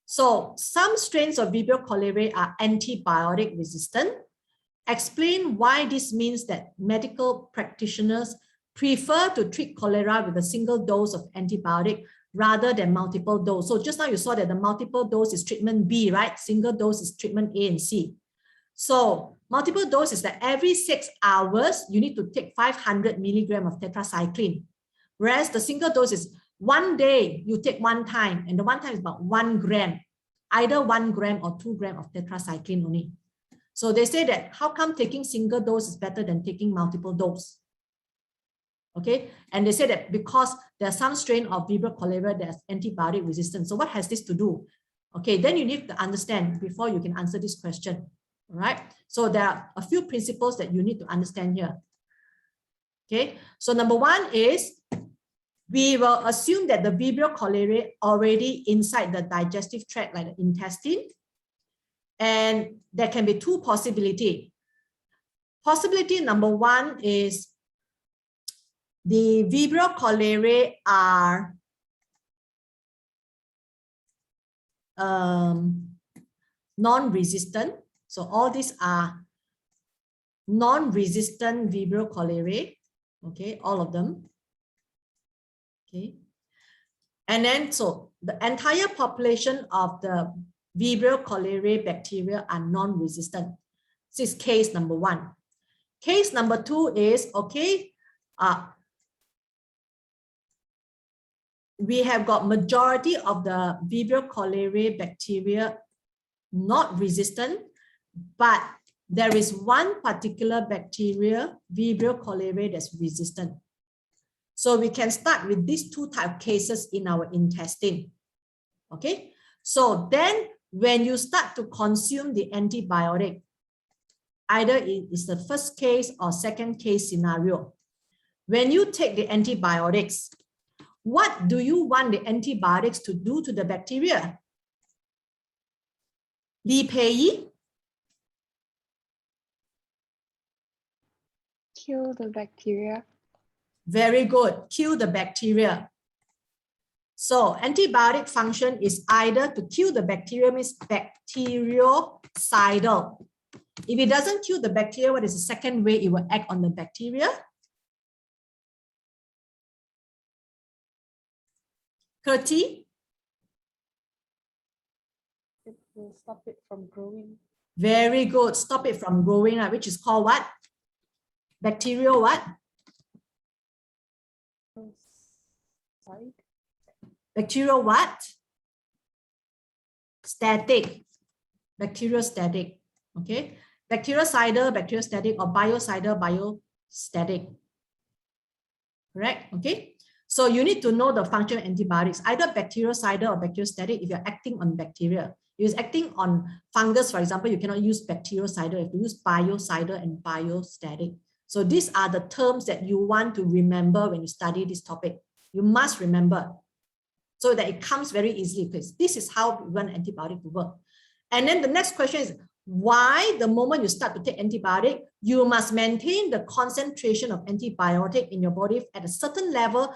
So some strains of Vibrio cholerae are antibiotic resistant. Explain why this means that medical practitioners prefer to treat cholera with a single dose of antibiotic rather than multiple dose. So just now you saw that the multiple dose is treatment B, right? Single dose is treatment A and C. So multiple dose is that every 6 hours, you need to take 500 milligram of tetracycline. Whereas the single dose is one day you take one time, and the one time is about 1 gram, either 1 gram or 2 grams of tetracycline only. So they say that how come taking single dose is better than taking multiple dose? Okay, and they say that because there are some strain of Vibrio cholerae that's antibiotic resistant. So what has this to do? Okay, then you need to understand before you can answer this question. All right, so there are a few principles that you need to understand here. Okay, so number one is we will assume that the Vibrio cholerae already inside the digestive tract, like the intestine. And there can be two possibilities. Possibility number one is the Vibrio cholerae are non-resistant. So all these are non-resistant Vibrio cholerae. Okay, all of them. Okay. And then, so the entire population of the Vibrio cholerae bacteria are non-resistant. This is case number one. Case number two is, okay, we have got majority of the Vibrio cholerae bacteria not resistant, but there is one particular bacteria, Vibrio cholerae, that's resistant. So we can start with these two type of cases in our intestine. Okay, so then when you start to consume the antibiotic, either it is the first case or second case scenario, when you take the antibiotics, what do you want the antibiotics to do to the bacteria? Li Pei? Kill the bacteria. Very good. Kill the bacteria. So antibiotic function is either to kill the bacteria, means bactericidal. If it doesn't kill the bacteria, what is the second way it will act on the bacteria? Kirti? It will stop it from growing. Very good. Stop it from growing, which is called what? Bacterial what? Bacterial what? Static. Bacteriostatic. Okay. Bactericidal, bacteriostatic, or biocidal, biostatic. Correct? Okay. So you need to know the function of antibiotics, either bactericidal or bacteriostatic if you're acting on bacteria. If you're acting on fungus, for example, you cannot use bactericidal, you have to use biocidal and biostatic. So these are the terms that you want to remember when you study this topic. You must remember so that it comes very easily, because this is how we want antibiotic to work. And then the next question is, why the moment you start to take antibiotic, you must maintain the concentration of antibiotic in your body at a certain level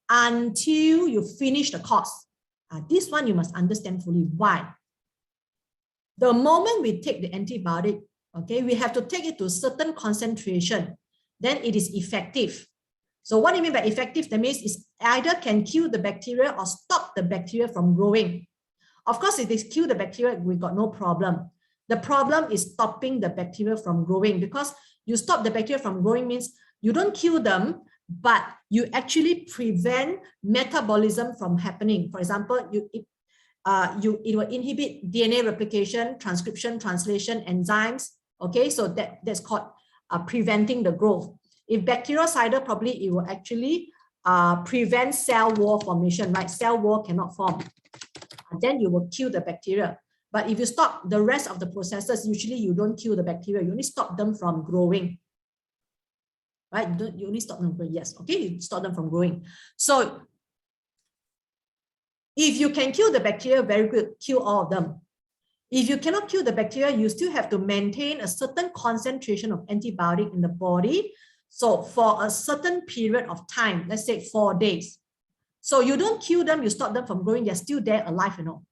until you finish the course. This one you must understand fully. Why? The moment we take the antibiotic, okay, we have to take it to a certain concentration, then it is effective. So what do you mean by effective? That means it's either can kill the bacteria or stop the bacteria from growing. Of course, if it kills the bacteria, we got no problem. The problem is stopping the bacteria from growing, because you stop the bacteria from growing means you don't kill them, but you actually prevent metabolism from happening. For example, it will inhibit DNA replication, transcription, translation, enzymes. Okay, so that's called preventing the growth. If bactericidal, probably it will actually prevent cell wall formation, right? Cell wall cannot form. And then you will kill the bacteria. But if you stop the rest of the processes, usually you don't kill the bacteria. You only stop them from growing. Right? You only stop them from growing. Yes. Okay. You stop them from growing. So if you can kill the bacteria, very good. Kill all of them. If you cannot kill the bacteria, you still have to maintain a certain concentration of antibiotic in the body. So for a certain period of time, let's say 4 days. So you don't kill them, you stop them from growing, they're still there alive, you know.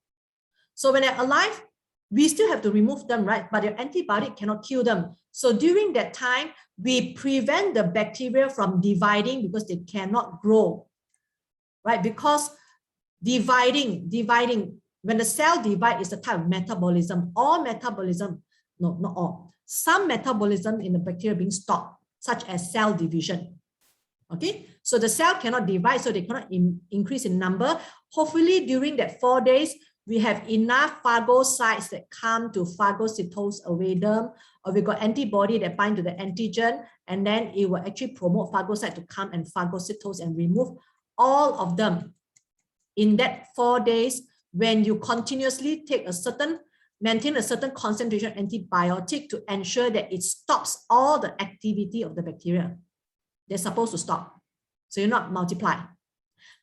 So when they're alive, we still have to remove them, right? But your antibiotic cannot kill them. So during that time, we prevent the bacteria from dividing because they cannot grow, right? Because dividing, when the cell divide is a type of metabolism. All metabolism, no, not all. Some metabolism in the bacteria being stopped, such as cell division. Okay, so the cell cannot divide, so they cannot increase in number. Hopefully, during that 4 days, we have enough phagocytes that come to phagocytose away them, or we got antibody that bind to the antigen, and then it will actually promote phagocyte to come and phagocytose and remove all of them. In that 4 days, when you continuously take a certain, maintain a certain concentration antibiotic to ensure that it stops all the activity of the bacteria. They're supposed to stop, so you're not multiply.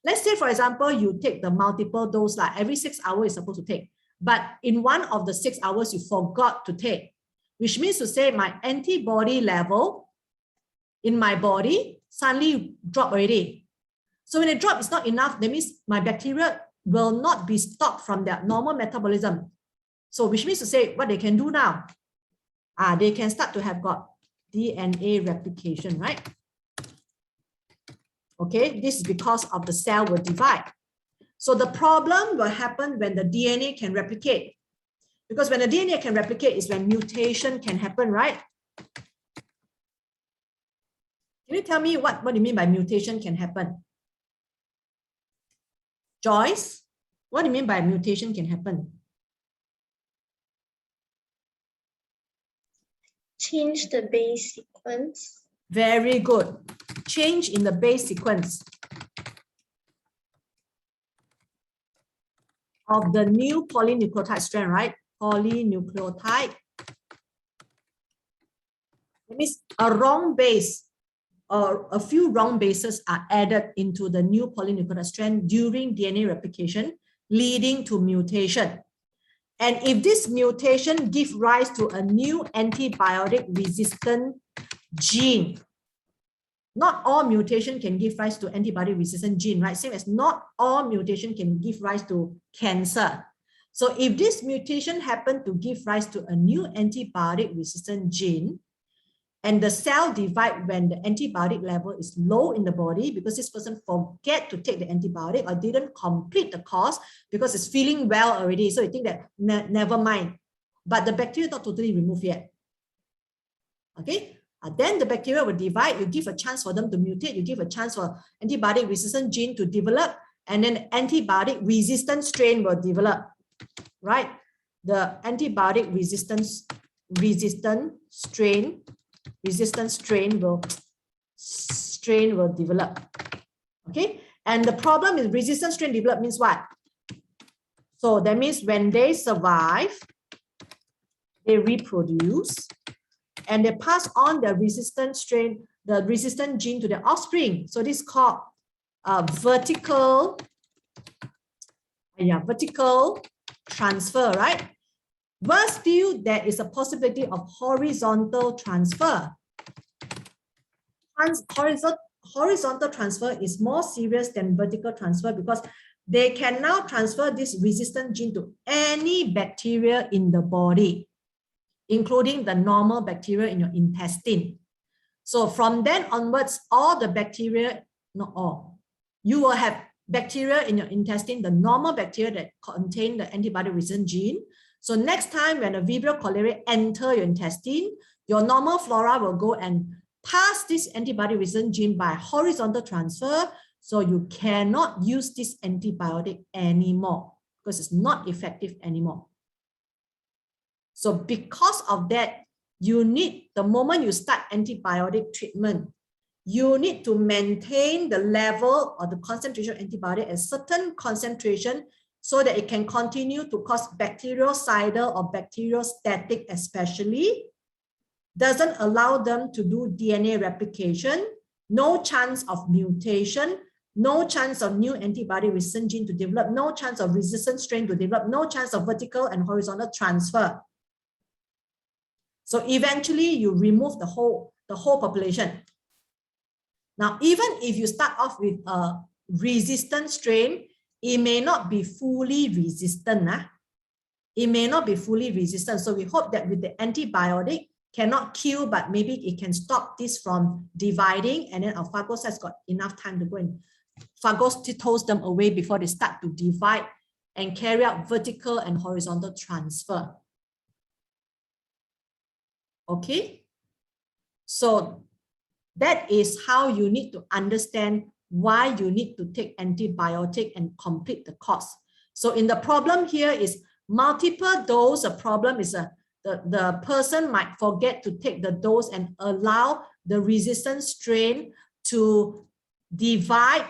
Let's say, for example, you take the multiple dose, like every 6 hours you're supposed to take, but in one of the 6 hours you forgot to take, which means to say my antibody level in my body suddenly drop already. So when it drops, it's not enough. That means my bacteria will not be stopped from their normal metabolism. So which means to say what they can do now, they can start to have got DNA replication, right? Okay, this is because of the cell will divide. So the problem will happen when the DNA can replicate. Because when the DNA can replicate is when mutation can happen, right? Can you tell me what do you mean by mutation can happen? Joyce, what do you mean by mutation can happen? Change the base sequence. Very good. Change in the base sequence of the new polynucleotide strand, right? Polynucleotide. That means a wrong base or a few wrong bases are added into the new polynucleotide strand during DNA replication, leading to mutation. And if this mutation gives rise to a new antibiotic resistant gene, not all mutation can give rise to antibiotic resistant gene, right? Same as not all mutation can give rise to cancer. So if this mutation happened to give rise to a new antibiotic resistant gene, and the cell divide when the antibiotic level is low in the body because this person forget to take the antibiotic or didn't complete the course because it's feeling well already. So you think that never mind. But the bacteria not totally removed yet. Okay. Then the bacteria will divide. You give a chance for them to mutate. You give a chance for antibiotic resistant gene to develop. And then antibiotic resistant strain will develop. Right? The antibiotic resistant strain will develop. Okay, and the problem is resistant strain develop means what? So that means when they survive, they reproduce, and they pass on the resistant strain, the resistant gene to their offspring. So this is called vertical transfer, right? But still, there is a possibility of horizontal transfer. Horizontal transfer is more serious than vertical transfer because they can now transfer this resistant gene to any bacteria in the body, including the normal bacteria in your intestine. So from then onwards, all the bacteria, not all, you will have bacteria in your intestine, the normal bacteria that contain the antibiotic resistant gene. So next time when a Vibrio cholerae enter your intestine, your normal flora will go and pass this antibiotic resistant gene by horizontal transfer. So you cannot use this antibiotic anymore because it's not effective anymore. So because of that, you need, the moment you start antibiotic treatment, you need to maintain the level or the concentration of antibiotic at a certain concentration so that it can continue to cause bactericidal or bacteriostatic especially, doesn't allow them to do DNA replication, no chance of mutation, no chance of new antibiotic resistant gene to develop, no chance of resistant strain to develop, no chance of vertical and horizontal transfer. So eventually you remove the whole population. Now, even if you start off with a resistant strain, it may not be fully resistant. it may not be fully resistant. So we hope that with the antibiotic, cannot kill, but maybe it can stop this from dividing, and then our phagocytes got enough time to go and phagocytose them away before they start to divide and carry out vertical and horizontal transfer. Okay, so that is how you need to understand why you need to take antibiotic and complete the course. So in the problem here is multiple dose. The problem is the person might forget to take the dose and allow the resistant strain to divide,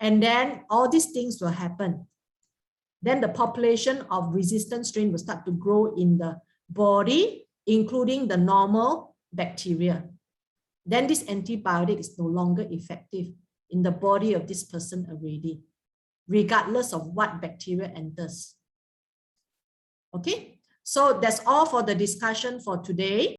and then all these things will happen. Then the population of resistant strain will start to grow in the body, including the normal bacteria. Then this antibiotic is no longer effective in the body of this person already, regardless of what bacteria enters. Okay, so that's all for the discussion for today.